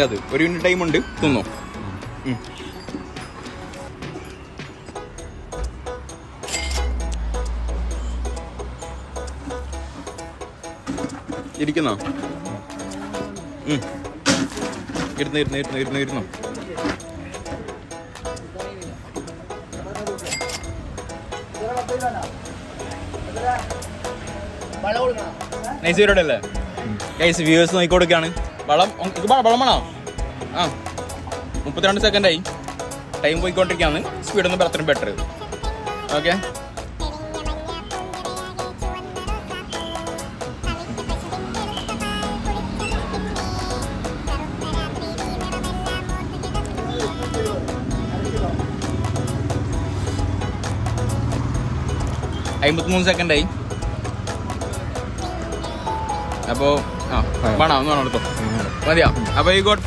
അത് 1 minute time ഉണ്ട്, തിന്നോ. ഇരിക്കുന്നോ? ഇരുന്നോ. നൈസ് പരിപാടി അല്ലേ ഗൈസ്? വ്യൂവേഴ്സ് നോക്കിക്കൊടുക്കുകയാണ്. വളം വേണോ? 32 സെക്കൻഡായി. ടൈം പോയിക്കൊണ്ടിരിക്കുകയാണ്. സ്പീഡ് ഒന്നും അത്രയും ബെറ്റർ. ഓക്കെ, $53 സെക്കൻഡായി. അപ്പോൾ വേണോ? ഒന്ന് വേണം എടുത്തോ, മതിയാ. അപ്പോൾ ഈ ഗോട്ട്